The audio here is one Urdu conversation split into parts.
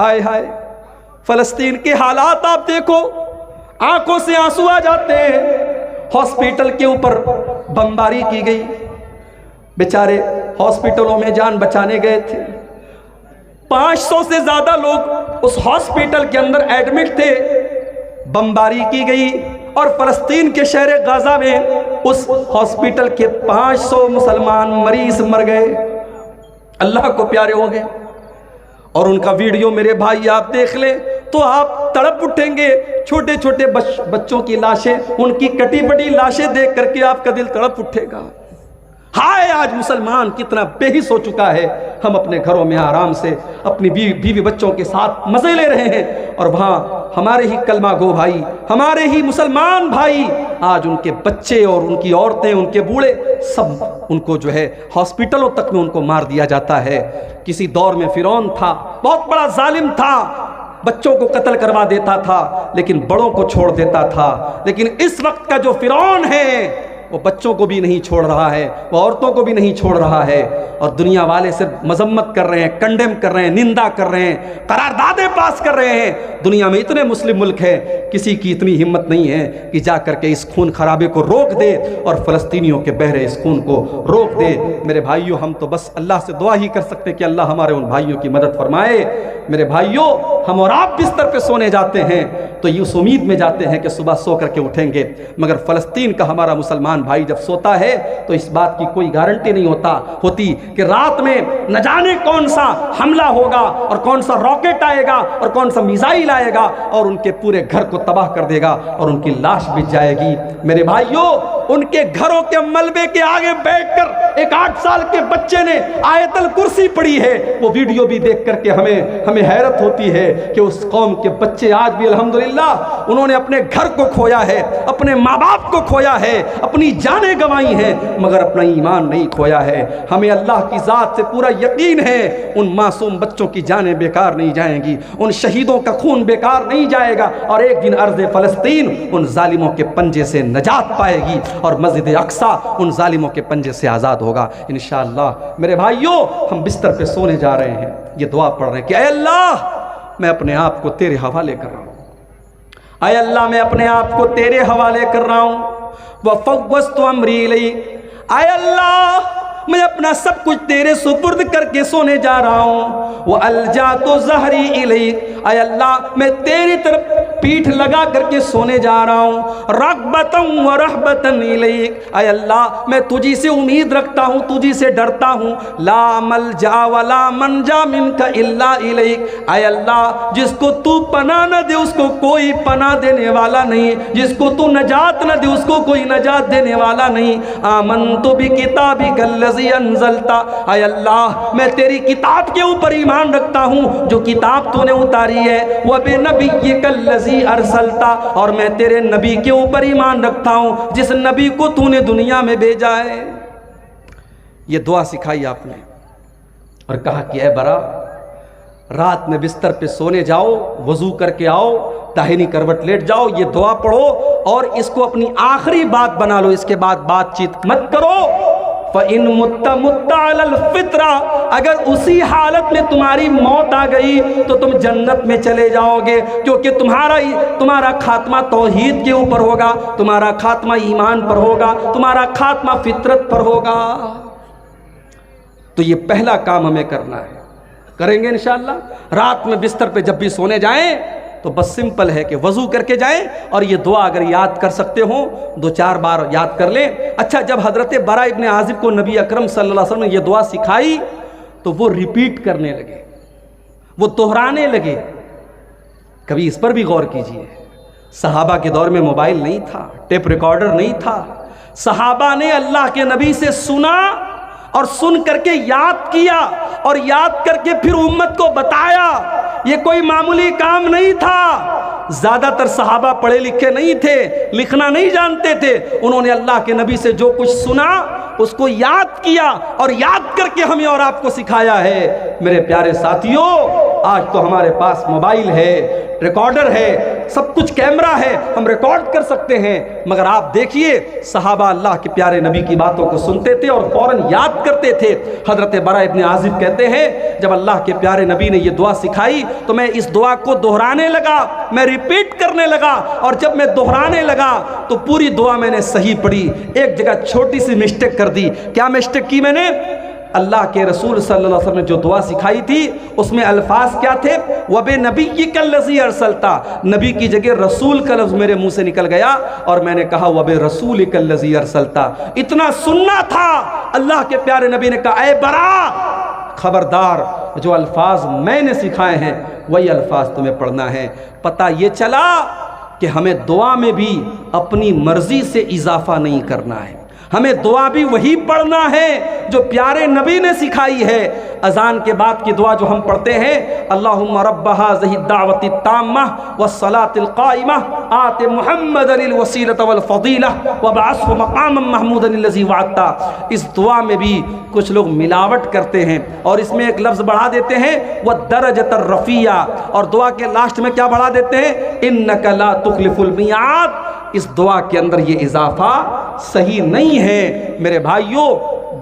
ہائے ہائے، فلسطین کے حالات آپ دیکھو، آنکھوں سے آنسو آ جاتے ہیں۔ ہاسپٹل کے اوپر بمباری کی گئی، بیچارے ہاسپٹلوں میں جان بچانے گئے تھے، 500 سے زیادہ لوگ اس ہاسپٹل کے اندر ایڈمٹ تھے، بمباری کی گئی اور فلسطین کے شہر غزہ میں اس ہاسپٹل کے 500 مسلمان مریض مر گئے، اللہ کو پیارے ہو گئے۔ اور ان کا ویڈیو میرے بھائی آپ دیکھ لیں تو آپ تڑپ اٹھیں گے، چھوٹے چھوٹے بچوں کی لاشیں، ان کی کٹی پٹی لاشیں دیکھ کر کے آپ کا دل تڑپ اٹھے گا۔ ہائے آج مسلمان کتنا بے حس ہو چکا ہے، ہم اپنے گھروں میں آرام سے اپنی بیوی بچوں کے ساتھ مزے لے رہے ہیں، اور وہاں ہمارے ہی کلمہ گو بھائی، ہمارے ہی مسلمان بھائی، آج ان کے بچے اور ان کی عورتیں، ان کے بوڑھے، سب ان کو جو ہے ہاسپٹلوں تک میں ان کو مار دیا جاتا ہے۔ کسی دور میں فرعون تھا، بہت بڑا ظالم تھا، بچوں کو قتل کروا دیتا تھا لیکن بڑوں کو چھوڑ دیتا تھا، لیکن اس وقت کا جو فرعون ہے وہ بچوں کو بھی نہیں چھوڑ رہا ہے، وہ عورتوں کو بھی نہیں چھوڑ رہا ہے، اور دنیا والے صرف مذمت کر رہے ہیں، کنڈیم کر رہے ہیں، نندا کر رہے ہیں، قراردادیں پاس کر رہے ہیں۔ دنیا میں اتنے مسلم ملک ہیں، کسی کی اتنی ہمت نہیں ہے کہ جا کر کے اس خون خرابے کو روک دے اور فلسطینیوں کے بہرے اس خون کو روک دے۔ میرے بھائیوں، ہم تو بس اللہ سے دعا ہی کر سکتے کہ اللہ ہمارے ان بھائیوں کی مدد فرمائے۔ میرے بھائیوں، ہم اور آپ بستر پہ سونے جاتے ہیں تو یہ اس امید میں جاتے ہیں کہ صبح سو کر کے اٹھیں گے، مگر فلسطین کا ہمارا مسلمان بھائی جب سوتا ہے تو اس بات کی کوئی گارنٹی نہیں ہوتی کہ رات میں نہ جانے کون سا حملہ ہوگا اور کون سا راکٹ آئے گا اور کون سا میزائل آئے گا اور ان کے پورے گھر کو تباہ کر دے گا اور ان کی لاش بچ جائے گی۔ میرے بھائیوں، ان کے گھروں کے ملبے کے آگے بیٹھ کر ایک 8 سال کے بچے نے آیت الکرسی پڑھی ہے، وہ ویڈیو بھی دیکھ کر کے ہمیں حیرت ہوتی ہے کہ اس قوم کے بچے آج بھی الحمدللہ انہوں نے اپنے گھر کو کھویا ہے، اپنے ماں باپ کو کھویا ہے، اپنی جانیں گنوائی ہیں، مگر اپنا ایمان نہیں کھویا ہے۔ ہمیں اللہ کی ذات سے پورا یقین ہے ان معصوم بچوں کی جانیں بیکار نہیں جائیں گی، ان شہیدوں کا خون بیکار نہیں جائے گا، اور ایک دن ارض فلسطین ان ظالموں کے پنجے سے نجات پائے گی اور مسجد اقصیٰ ان ظالموں کے پنجے سے آزاد ہوگا انشاءاللہ۔ میرے بھائیوں، ہم بستر پہ سونے جا رہے ہیں، یہ دعا پڑھ رہے ہیں کہ اے اللہ، میں اپنے آپ کو تیرے حوالے کر رہا ہوں، اے اللہ میں اپنے آپ کو تیرے حوالے کر رہا ہوں، وَفَوَّضْتُ أَمْرِي إِلَيْكَ، اے اللہ میں اپنا سب کچھ تیرے سپرد کر کے سونے جا رہا ہوں، وَأَلْجَأْتُ ظَهْرِي إِلَيْكَ، اے اللہ میں تیری طرف پیٹھ لگا کر کے سونے جا رہا ہوں، رَغْبَةً وَرَهْبَةً إِلَيْكَ، اے اللہ میں تجھی سے امید رکھتا ہوں، تجھی سے ڈرتا ہوں، لَا مَلْجَأَ وَلَا مَنْجَا مِنْكَ إِلَّا إِلَيْكَ، اے اللہ جس کو تو پناہ نہ دے اس کو کوئی پناہ دینے والا نہیں، جس کو تو نجات نہ دے اس کو کوئی نجات دینے والا نہیں۔ آمنت بکتابک الذی انزلتا، اے اللہ میں تیری کتاب کے اوپر ایمان رکھتا ہوں جو کتاب تو نے اتاری ہے، وبنبیک الذی ارسلتا، اور میں تیرے نبی کے اوپر ایمان رکھتا ہوں جس نبی کو تو نے دنیا میں بھیجا ہے۔ یہ دعا سکھائی آپ نے اور کہا کہ اے برا، رات میں بستر پہ سونے جاؤ، وضو کر کے آؤ، داہنی کروٹ لیٹ جاؤ، یہ دعا پڑھو اور اس کو اپنی آخری بات بنا لو، اس کے بعد بات چیت مت کرو۔ فَإِن مُتَّ مُتَّ عَلَى الْفِطْرَةِ، اگر اسی حالت میں تمہاری موت آ گئی تو تم جنت میں چلے جاؤ گے، کیونکہ تمہارا خاتمہ توحید کے اوپر ہوگا، تمہارا خاتمہ ایمان پر ہوگا، تمہارا خاتمہ فطرت پر ہوگا۔ تو یہ پہلا کام ہمیں کرنا ہے، کریں گے انشاءاللہ۔ رات میں بستر پہ جب بھی سونے جائیں تو بس سمپل ہے کہ وضو کر کے جائیں، اور یہ دعا اگر یاد کر سکتے ہوں 2-4 بار یاد کر لیں۔ اچھا، جب حضرت برا ابن عازب کو نبی اکرم صلی اللہ علیہ وسلم نے یہ دعا سکھائی تو وہ ریپیٹ کرنے لگے، وہ دہرانے لگے۔ کبھی اس پر بھی غور کیجئے، صحابہ کے دور میں موبائل نہیں تھا، ٹیپ ریکارڈر نہیں تھا، صحابہ نے اللہ کے نبی سے سنا اور سن کر کے یاد کیا اور یاد کر کے پھر امت کو بتایا۔ یہ کوئی معمولی کام نہیں تھا۔ زیادہ تر صحابہ پڑھے لکھے نہیں تھے، لکھنا نہیں جانتے تھے، انہوں نے اللہ کے نبی سے جو کچھ سنا اس کو یاد کیا اور یاد کر کے ہمیں اور آپ کو سکھایا ہے۔ میرے پیارے ساتھیوں، آج تو ہمارے پاس موبائل ہے، ریکارڈر ہے، سب کچھ کیمرہ ہے، ہم ریکارڈ کر سکتے ہیں، مگر آپ دیکھیے صحابہ اللہ کے پیارے نبی کی باتوں کو سنتے تھے اور فوراً یاد کرتے تھے۔ حضرت براء ابن عازب کہتے ہیں جب اللہ کے پیارے نبی نے یہ دعا سکھائی تو میں اس دعا کو دہرانے لگا، میں ریپیٹ کرنے لگا، اور جب میں دہرانے لگا تو پوری دعا میں نے صحیح پڑھی، ایک جگہ چھوٹی سی مسٹیک کر دی۔ کیا مسٹیک کی میں نے؟ اللہ کے رسول صلی اللہ علیہ وسلم نے جو دعا سکھائی تھی اس میں الفاظ کیا تھے؟ وَبِنَبِيِّكَ الَّذِي أَرْسَلْتَ، نبی کی جگہ رسول کا لفظ میرے منہ سے نکل گیا اور میں نے کہا وَبِرَسُولِكَ الَّذِي أَرْسَلْتَ۔ اتنا سننا تھا، اللہ کے پیارے نبی نے کہا اے برا خبردار، جو الفاظ میں نے سکھائے ہیں وہی الفاظ تمہیں پڑھنا ہے۔ پتہ یہ چلا کہ ہمیں دعا میں بھی اپنی مرضی سے اضافہ نہیں کرنا ہے، ہمیں دعا بھی وہی پڑھنا ہے جو پیارے نبی نے سکھائی ہے۔ اذان کے بعد کی دعا جو ہم پڑھتے ہیں اللہم رب هذه الدعوة التامة والصلاة القائمة آت محمد الوسیلة والفضیلة وابعثه مقاما محمودا الذی وعدته، اس دعا میں بھی کچھ لوگ ملاوٹ کرتے ہیں اور اس میں ایک لفظ بڑھا دیتے ہیں والدرجة الرفیعہ، اور دعا کے لاسٹ میں کیا بڑھا دیتے ہیں انک لا تخلف المیعاد۔ اس دعا کے اندر یہ اضافہ صحیح نہیں ہے میرے بھائیوں۔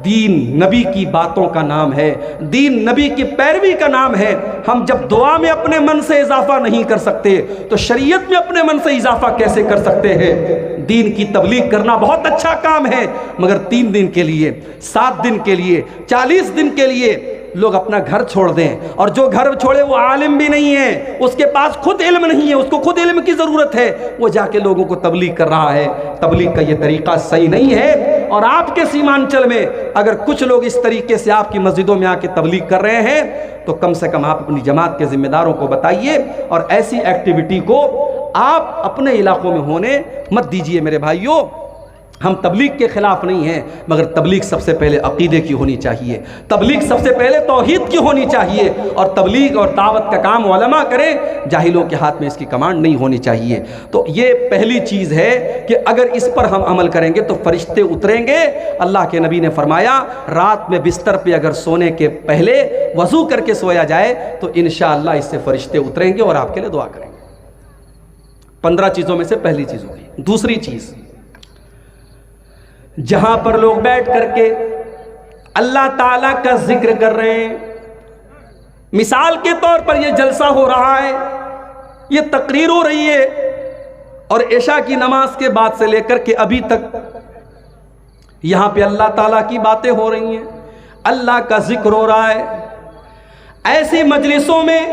دین نبی کی باتوں کا نام ہے، دین نبی کی پیروی کا نام ہے۔ ہم جب دعا میں اپنے من سے اضافہ نہیں کر سکتے تو شریعت میں اپنے من سے اضافہ کیسے کر سکتے ہیں؟ دین کی تبلیغ کرنا بہت اچھا کام ہے، مگر 3 دن کے لیے، 7 دن کے لیے، 40 دن کے لیے لوگ اپنا گھر چھوڑ دیں، اور جو گھر چھوڑے وہ عالم بھی نہیں ہے، اس کے پاس خود علم نہیں ہے، اس کو خود علم کی ضرورت ہے، وہ جا کے لوگوں کو تبلیغ کر رہا ہے۔ تبلیغ کا یہ طریقہ صحیح نہیں ہے، اور آپ کے سیمانچل میں اگر کچھ لوگ اس طریقے سے آپ کی مسجدوں میں آ کے تبلیغ کر رہے ہیں تو کم سے کم آپ اپنی جماعت کے ذمہ داروں کو بتائیے، اور ایسی ایکٹیویٹی کو آپ اپنے علاقوں میں ہونے مت دیجیے۔ میرے بھائیوں، ہم تبلیغ کے خلاف نہیں ہیں، مگر تبلیغ سب سے پہلے عقیدے کی ہونی چاہیے، تبلیغ سب سے پہلے توحید کی ہونی چاہیے، اور تبلیغ اور دعوت کا کام علماء کریں، جاہلوں کے ہاتھ میں اس کی کمانڈ نہیں ہونی چاہیے۔ تو یہ پہلی چیز ہے کہ اگر اس پر ہم عمل کریں گے تو فرشتے اتریں گے۔ اللہ کے نبی نے فرمایا رات میں بستر پہ اگر سونے کے پہلے وضو کر کے سویا جائے تو انشاءاللہ اس سے فرشتے اتریں گے اور آپ کے لیے دعا کریں گے۔ 15 چیزوں میں سے پہلی چیز ہوگی۔ دوسری چیز، جہاں پر لوگ بیٹھ کر کے اللہ تعالیٰ کا ذکر کر رہے ہیں، مثال کے طور پر یہ جلسہ ہو رہا ہے، یہ تقریر ہو رہی ہے، اور عشاء کی نماز کے بعد سے لے کر کے ابھی تک یہاں پہ اللہ تعالیٰ کی باتیں ہو رہی ہیں، اللہ کا ذکر ہو رہا ہے۔ ایسی مجلسوں میں،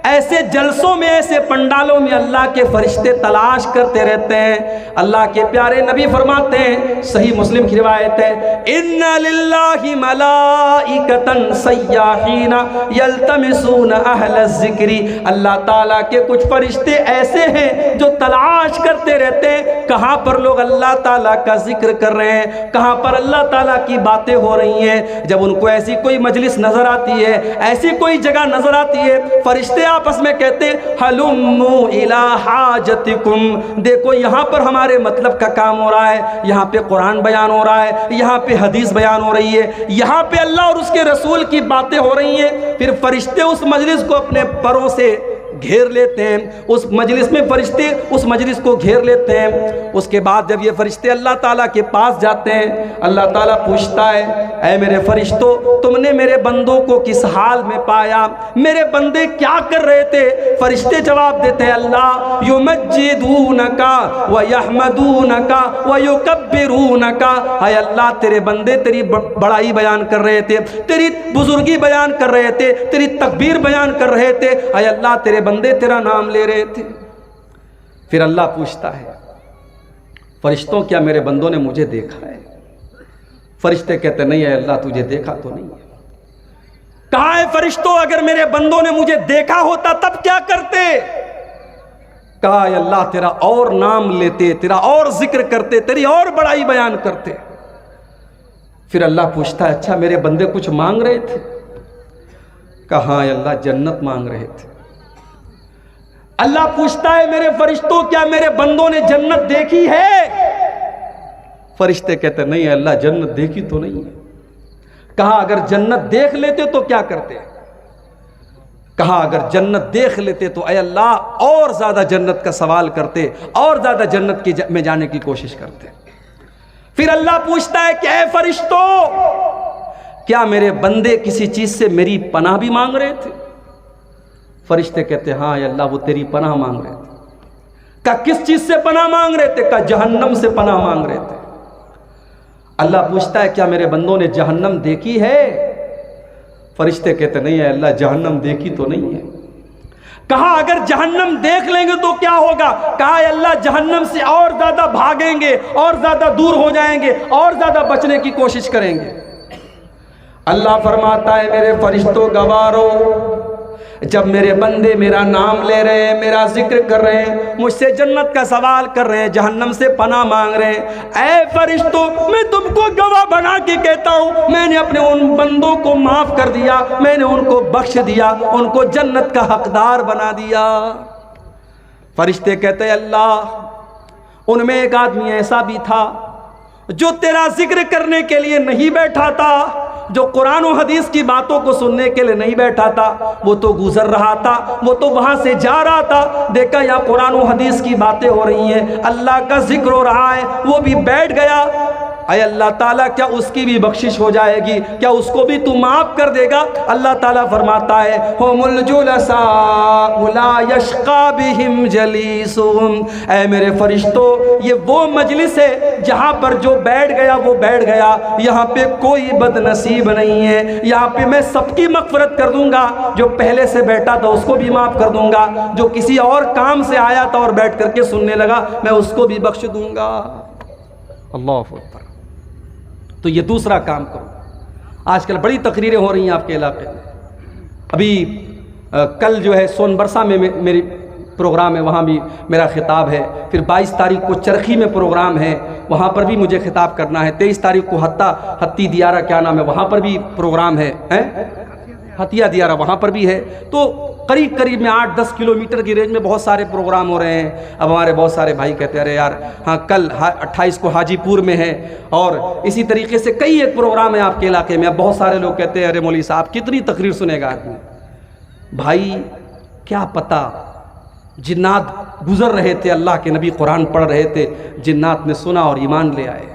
ایسے جلسوں میں، ایسے پنڈالوں میں اللہ کے فرشتے تلاش کرتے رہتے ہیں۔ اللہ کے پیارے نبی فرماتے ہیں، صحیح مسلم کی روایت ہے، اِنَّ لِلَّهِ مَلَائِكَةً سَيَّاحِينَ يَلْتَمِسُونَ أَهْلَ الذِّكْرِ، اللہ تعالیٰ کے کچھ فرشتے ایسے ہیں جو تلاش کرتے رہتے ہیں کہاں پر لوگ اللہ تعالیٰ کا ذکر کر رہے ہیں، کہاں پر اللہ تعالیٰ کی باتیں ہو رہی ہیں۔ جب ان کو ایسی کوئی مجلس نظر آتی ہے، ایسی کوئی جگہ نظر آتی ہے، فرشتے آپس میں کہتے ہیں حلموا الی حاجتکم، دیکھو یہاں پر ہمارے مطلب کا کام ہو رہا ہے، یہاں پہ قرآن بیان ہو رہا ہے، یہاں پہ حدیث بیان ہو رہی ہے، یہاں پہ اللہ اور اس کے رسول کی باتیں ہو رہی ہیں۔ پھر فرشتے اس مجلس کو اپنے پروں سے گھیر لیتے ہیں، اس مجلس میں فرشتے اس مجلس کو گھیر لیتے ہیں۔ اس کے بعد جب یہ فرشتے اللہ تعالیٰ کے پاس جاتے ہیں، اللہ تعالیٰ پوچھتا ہے اے میرے فرشتوں، تم نے میرے بندوں کو کس حال میں پایا، میرے بندے کیا کر رہے تھے؟ فرشتے جواب دیتے ہیں اللہ یمجدونک ویحمدونک ویکبرونک، اے اللہ تیرے بندے تیری بڑائی بیان کر رہے تھے، تیری بزرگی بیان کر رہے تھے، تیری تکبیر بیان کر رہے تھے، اے اللہ تیرے بندے تیرا نام لے رہے تھے۔ پھر اللہ پوچھتا ہے فرشتوں کیا میرے بندوں نے مجھے دیکھا ہے؟ فرشتے کہتے نہیں اے اللہ تجھے دیکھا تو نہیں ہے۔ کہا ہے فرشتوں اگر میرے بندوں نے مجھے دیکھا ہوتا تب کیا کرتے؟ کہا اے اللہ تیرا اور نام لیتے، تیرا اور ذکر کرتے، تیری اور بڑائی بیان کرتے۔ پھر اللہ پوچھتا ہے اچھا میرے بندے کچھ مانگ رہے تھے؟ کہا اے اللہ جنت مانگ رہے تھے۔ اللہ پوچھتا ہے میرے فرشتوں کیا میرے بندوں نے جنت دیکھی ہے؟ فرشتے کہتے نہیں اللہ جنت دیکھی تو نہیں ہے۔ کہا اگر جنت دیکھ لیتے تو کیا کرتے؟ کہا اگر جنت دیکھ لیتے تو اے اللہ اور زیادہ جنت کا سوال کرتے، اور زیادہ جنت میں جانے کی کوشش کرتے۔ پھر اللہ پوچھتا ہے کہ اے فرشتوں، کیا میرے بندے کسی چیز سے میری پناہ بھی مانگ رہے تھے؟ فرشتے کہتے ہاں اے اللہ وہ تیری پناہ مانگ رہے تھے۔ کہا کس چیز سے پناہ مانگ رہے تھے؟ کہا جہنم سے پناہ مانگ رہے تھے۔ اللہ پوچھتا ہے کیا میرے بندوں نے جہنم دیکھی ہے؟ فرشتے کہتے نہیں ہے اللہ جہنم دیکھی تو نہیں ہے۔ کہا اگر جہنم دیکھ لیں گے تو کیا ہوگا؟ کہا اے اللہ جہنم سے اور زیادہ بھاگیں گے، اور زیادہ دور ہو جائیں گے، اور زیادہ بچنے کی کوشش کریں گے۔ اللہ فرماتا ہے میرے فرشتوں گوارو، جب میرے بندے میرا نام لے رہے ہیں، میرا ذکر کر رہے ہیں، مجھ سے جنت کا سوال کر رہے ہیں، جہنم سے پناہ مانگ رہے ہیں، اے فرشتوں میں تم کو گواہ بنا کے کہتا ہوں میں نے اپنے ان بندوں کو معاف کر دیا، میں نے ان کو بخش دیا، ان کو جنت کا حقدار بنا دیا۔ فرشتے کہتے ہیں اللہ ان میں ایک آدمی ایسا بھی تھا جو تیرا ذکر کرنے کے لیے نہیں بیٹھا تھا، جو قرآن و حدیث کی باتوں کو سننے کے لیے نہیں بیٹھا تھا، وہ تو گزر رہا تھا، وہ تو وہاں سے جا رہا تھا، دیکھا یا قرآن و حدیث کی باتیں ہو رہی ہیں، اللہ کا ذکر ہو رہا ہے، وہ بھی بیٹھ گیا۔ اے اللہ تعالیٰ کیا اس کی بھی بخشش ہو جائے گی؟ کیا اس کو بھی تو معاف کر دے گا؟ اللہ تعالیٰ فرماتا ہے ہم الجلساء لا یشقی بہم جلیسہم، اے میرے فرشتوں یہ وہ مجلس ہے جہاں پر جو بیٹھ گیا وہ بیٹھ گیا، یہاں پہ کوئی بد نصیب نہیں ہے، یہاں پہ میں سب کی مغفرت کر دوں گا، جو پہلے سے بیٹھا تھا اس کو بھی معاف کر دوں گا، جو کسی اور کام سے آیا تھا اور بیٹھ کر کے سننے لگا میں اس کو بھی بخش دوں گا۔ اللہ اکبر۔ تو یہ دوسرا کام کرو۔ آج کل بڑی تقریریں ہو رہی ہیں آپ کے علاقے میں، ابھی کل جو ہے سون برسا میں میری پروگرام ہے، وہاں بھی میرا خطاب ہے، پھر 22 تاریخ کو چرخی میں پروگرام ہے، وہاں پر بھی مجھے خطاب کرنا ہے، 23 تاریخ کو ہتی دیارہ کیا نام ہے وہاں پر بھی پروگرام ہے، ہتیا دیارہ وہاں پر بھی ہے۔ تو قریب میں 8-10 کلومیٹر کی رینج میں بہت سارے پروگرام ہو رہے ہیں۔ اب ہمارے بہت سارے بھائی کہتے ہیں ارے یار ہاں کل 28 کو حاجی پور میں ہے، اور اسی طریقے سے کئی ایک پروگرام ہے آپ کے علاقے میں۔ اب بہت سارے لوگ کہتے ہیں ارے مولوی صاحب کتنی تقریر سنے گا آدمی؟ بھائی کیا پتہ، جنات گزر رہے تھے، اللہ کے نبی قرآن پڑھ رہے تھے، جنات نے سنا اور ایمان لے آئے۔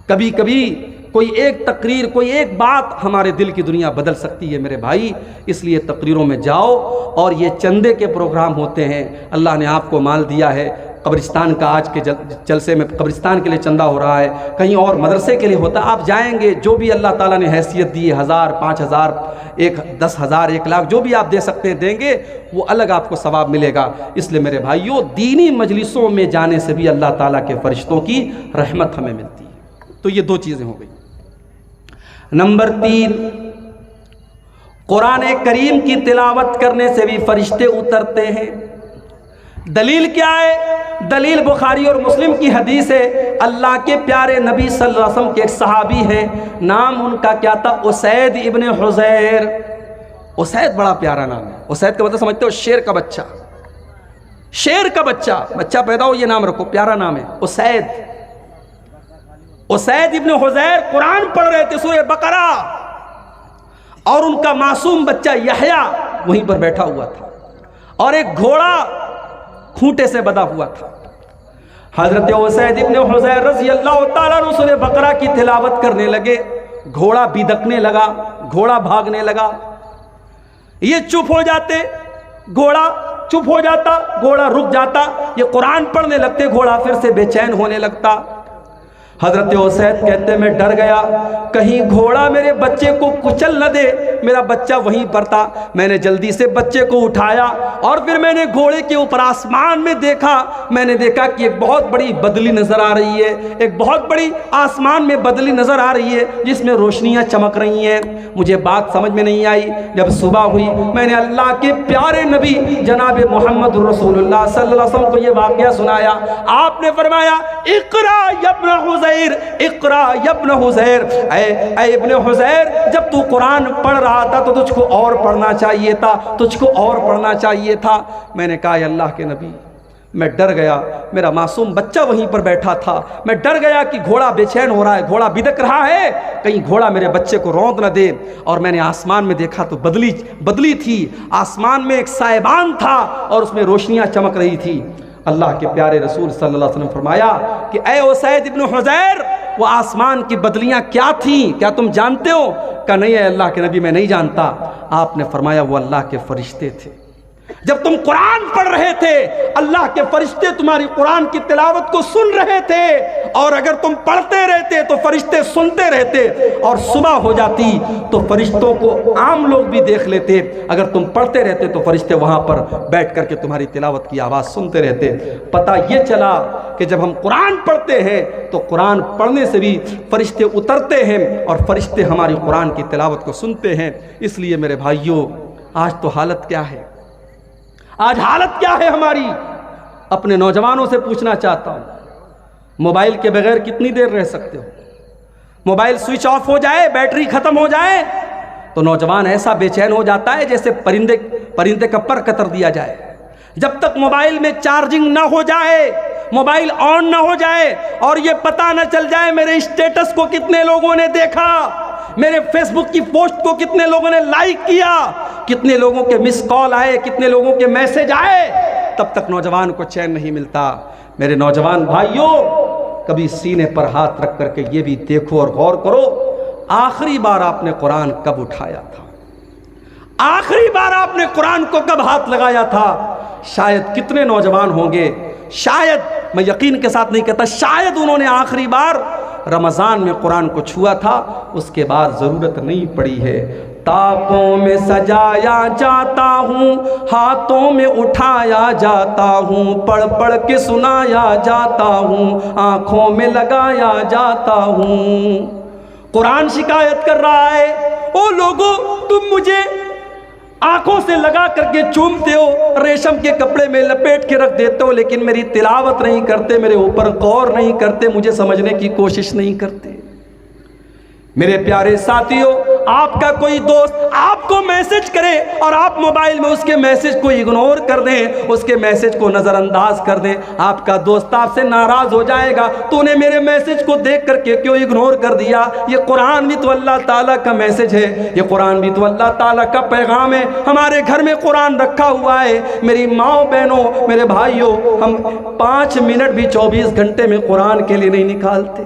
کبھی کبھی کوئی ایک تقریر، کوئی ایک بات ہمارے دل کی دنیا بدل سکتی ہے میرے بھائی، اس لیے تقریروں میں جاؤ۔ اور یہ چندے کے پروگرام ہوتے ہیں، اللہ نے آپ کو مال دیا ہے، قبرستان کا آج کے جلسے میں قبرستان کے لیے چندہ ہو رہا ہے، کہیں اور مدرسے کے لیے ہوتا ہے، آپ جائیں گے، جو بھی اللہ تعالیٰ نے حیثیت دی ہے 1000 5000 10,000 1 لاکھ جو بھی آپ دے سکتے ہیں دیں گے، وہ الگ آپ کو ثواب ملے گا۔ اس لیے میرے بھائیوں دینی مجلسوں میں جانے سے بھی اللہ تعالیٰ کے فرشتوں کی رحمت ہمیں ملتی ہے۔ تو یہ 2 چیزیں ہو گئی۔ نمبر 3، قرآن کریم کی تلاوت کرنے سے بھی فرشتے اترتے ہیں۔ دلیل کیا ہے؟ دلیل بخاری اور مسلم کی حدیث ہے، اللہ کے پیارے نبی صلی اللہ علیہ وسلم کے ایک صحابی ہیں، نام ان کا کیا تھا؟ اسید ابن حضیر۔ اسید بڑا پیارا نام ہے، اسید کا مطلب سمجھتے ہو شیر کا بچہ، شیر کا بچہ پیدا ہو یہ نام رکھو، پیارا نام ہے اسید۔ اسید ابن حضیر قرآن پڑھ رہے تھے سورہ بقرہ، اور ان کا معصوم بچہ یحییٰ وہیں پر بیٹھا ہوا تھا، اور ایک گھوڑا کھوٹے سے بندھا ہوا تھا۔ حضرت اسید ابن حضیر رضی اللہ تعالیٰ عنہ سورہ بقرہ کی تلاوت کرنے لگے، گھوڑا بدکنے لگا، گھوڑا بھاگنے لگا، یہ چپ ہو جاتے، گھوڑا چپ ہو جاتا، گھوڑا رک جاتا، یہ قرآن پڑھنے لگتے، گھوڑا پھر سے بے چین ہونے لگتا۔ حضرت اسید کہتے میں ڈر گیا کہیں گھوڑا میرے بچے کو کچل نہ دے، میرا بچہ وہیں پر تھا، میں نے جلدی سے بچے کو اٹھایا، اور پھر میں نے گھوڑے کے اوپر آسمان میں دیکھا، میں نے دیکھا کہ ایک بہت بڑی بدلی نظر آ رہی ہے، ایک بہت بڑی آسمان میں بدلی نظر آ رہی ہے جس میں روشنیاں چمک رہی ہیں۔ مجھے بات سمجھ میں نہیں آئی، جب صبح ہوئی میں نے اللہ کے پیارے نبی جناب محمد رسول اللہ صلی اللہ علیہ وسلم کو یہ واقعہ سنایا۔ آپ نے فرمایا اقرا یا ابن حضیر، اقرا یا ابن حضیر، اے ابن حضیر جب تو قرآن پڑھ رہا تھا تو تجھ کو اور پڑھنا چاہیے تھا، تجھ کو اور پڑھنا چاہیے تھا۔ میں نے کہا اللہ کے نبی میں ڈر گیا، میرا معصوم بچہ وہیں پر بیٹھا تھا، میں ڈر گیا کہ گھوڑا بے چین ہو رہا ہے، گھوڑا بدک رہا ہے، کہیں گھوڑا میرے بچے کو روند نہ دے۔ اور میں نے آسمان میں دیکھا تو بدلی تھی، آسمان میں ایک سائبان تھا اور اس میں روشنیاں چمک رہی تھی۔ اللہ کے پیارے رسول صلی اللہ علیہ وسلم فرمایا کہ اے اسید ابن حضیر، وہ آسمان کی بدلیاں کیا تھیں، کیا تم جانتے ہو؟ کہا نہیں اے اللہ کے نبی، میں نہیں جانتا۔ آپ نے فرمایا وہ اللہ کے فرشتے تھے۔ جب تم قرآن پڑھ رہے تھے اللہ کے فرشتے تمہاری قرآن کی تلاوت کو سن رہے تھے، اور اگر تم پڑھتے رہتے تو فرشتے سنتے رہتے، اور صبح ہو جاتی تو فرشتوں کو عام لوگ بھی دیکھ لیتے، اگر تم پڑھتے رہتے تو فرشتے وہاں پر بیٹھ کر کے تمہاری تلاوت کی آواز سنتے رہتے۔ پتہ یہ چلا کہ جب ہم قرآن پڑھتے ہیں تو قرآن پڑھنے سے بھی فرشتے اترتے ہیں اور فرشتے ہماری قرآن کی تلاوت کو سنتے ہیں۔ اس لیے میرے بھائیوں، آج تو حالت کیا ہے، آج حالت کیا ہے ہماری؟ اپنے نوجوانوں سے پوچھنا چاہتا ہوں، موبائل کے بغیر کتنی دیر رہ سکتے ہو؟ موبائل سوئچ آف ہو جائے، بیٹری ختم ہو جائے تو نوجوان ایسا بے چین ہو جاتا ہے جیسے پرندے کا پر قطر دیا جائے۔ جب تک موبائل میں چارجنگ نہ ہو جائے، موبائل آن نہ ہو جائے اور یہ پتہ نہ چل جائے میرے اسٹیٹس کو کتنے لوگوں نے دیکھا، میرے فیس بک کی پوسٹ کو کتنے لوگوں نے لائک کیا، کتنے لوگوں کے مس کال آئے، کتنے لوگوں کے میسج آئے، تب تک نوجوان کو چین نہیں ملتا۔ میرے نوجوان بھائیوں، کبھی سینے پر ہاتھ رکھ کر کے یہ بھی دیکھو اور غور کرو، آخری بار آپ نے قرآن کب اٹھایا تھا؟ آخری بار آپ نے قرآن کو کب ہاتھ لگایا تھا؟ شاید کتنے نوجوان ہوں گے، شاید، میں یقین کے ساتھ نہیں کہتا، شاید انہوں نے آخری بار رمضان میں قرآن کو چھوا تھا، اس کے بعد ضرورت نہیں پڑی ہے۔ تاپوں میں سجایا جاتا ہوں، ہاتھوں میں اٹھایا جاتا ہوں، پڑھ پڑھ کے سنایا جاتا ہوں، آنکھوں میں لگایا جاتا ہوں۔ قرآن شکایت کر رہا ہے، او لوگو تم مجھے آنکھوں سے لگا کر کے چومتے ہو، ریشم کے کپڑے میں لپیٹ کے رکھ دیتے ہو، لیکن میری تلاوت نہیں کرتے، میرے اوپر غور نہیں کرتے، مجھے سمجھنے کی کوشش نہیں کرتے۔ میرے پیارے ساتھیوں، آپ کا کوئی دوست آپ کو میسج کرے اور آپ موبائل میں اس کے میسج کو اگنور کر دیں، اس کے میسج کو نظر انداز کر دیں، آپ کا دوست آپ سے ناراض ہو جائے گا، تو نے میرے میسج کو دیکھ کر کے کیوں اگنور کر دیا؟ یہ قرآن بھی تو اللہ تعالیٰ کا میسج ہے، یہ قرآن بھی تو اللہ تعالیٰ کا پیغام ہے۔ ہمارے گھر میں قرآن رکھا ہوا ہے، میری ماں بہنوں، میرے بھائیوں، ہم 5 منٹ بھی 24 گھنٹے میں قرآن کے لیے نہیں نکالتے۔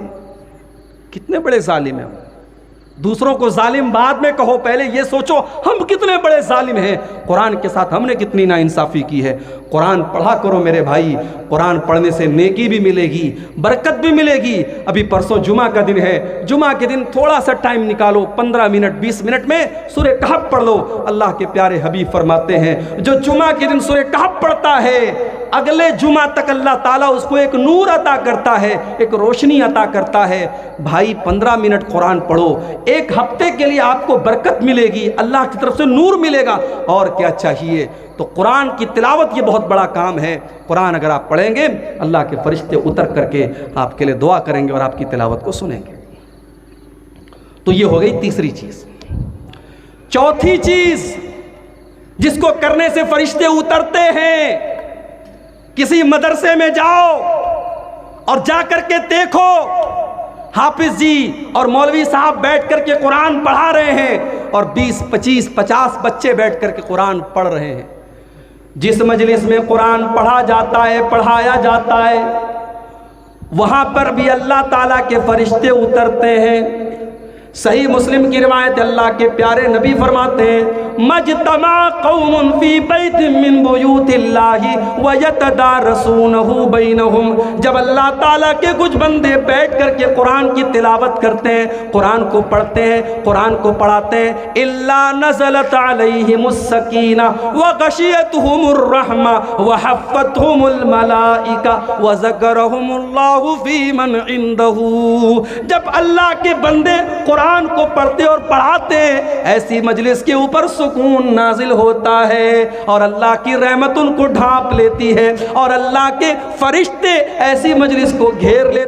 کتنے بڑے ظالم ہیں ہم۔ دوسروں کو ظالم بعد میں کہو، پہلے یہ سوچو ہم کتنے بڑے ظالم ہیں، قرآن کے ساتھ ہم نے کتنی ناانصافی کی ہے۔ قرآن پڑھا کرو میرے بھائی، قرآن پڑھنے سے نیکی بھی ملے گی، برکت بھی ملے گی۔ ابھی پرسوں جمعہ کا دن ہے، جمعہ کے دن تھوڑا سا ٹائم نکالو، 15 منٹ 20 منٹ میں سورہ کہف پڑھ لو۔ اللہ کے پیارے حبیب فرماتے ہیں جو جمعہ کے دن سورہ کہف پڑھتا ہے، اگلے جمعہ تک اللہ تعالیٰ اس کو ایک نور عطا کرتا ہے، ایک روشنی عطا کرتا ہے۔ بھائی 15 منٹ قرآن پڑھو، ایک ہفتے کے لیے آپ کو برکت ملے گی، اللہ کی طرف سے نور ملے گا، اور کیا چاہیے؟ تو قرآن کی تلاوت یہ بہت بڑا کام ہے۔ قرآن اگر آپ پڑھیں گے، اللہ کے فرشتے اتر کر کے آپ کے لیے دعا کریں گے اور آپ کی تلاوت کو سنیں گے۔ تو یہ ہو گئی تیسری چیز۔ چوتھی چیز جس کو کرنے سے فرشتے اترتے ہیں، کسی مدرسے میں جاؤ اور جا کر کے دیکھو حافظ جی اور مولوی صاحب بیٹھ کر کے قرآن پڑھا رہے ہیں اور 20 25 50 بچے بیٹھ کر کے قرآن پڑھ رہے ہیں۔ جس مجلس میں قرآن پڑھا جاتا ہے، پڑھایا جاتا ہے، وہاں پر بھی اللہ تعالیٰ کے فرشتے اترتے ہیں۔ صحیح مسلم کی روایت، اللہ کے پیارے نبی فرماتے ہیں مجتمع قوم فی بیت من بیوت اللہ ویتدارسونہ بینہم، جب اللہ تعالیٰ کے کچھ بندے بیٹھ کر کے قرآن کی تلاوت کرتے ہیں، قرآن کو پڑھتے ہیں، قرآن کو پڑھاتے ہیں، الا نزلت علیہم السکینہ وغشیتہم الرحمہ وحفتہم الملائکہ وذکرہم اللہ فی من عندہ۔ جب اللہ کے بندے قرآن کو پڑھتے اور پڑھاتے ہیں، ایسی مجلس کے اوپر سکون نازل ہوتا ہے اور اللہ کی رحمت ان کو ڈھانپ لیتی ہے اور اللہ کے فرشتے ایسی مجلس کو گھیر لیتے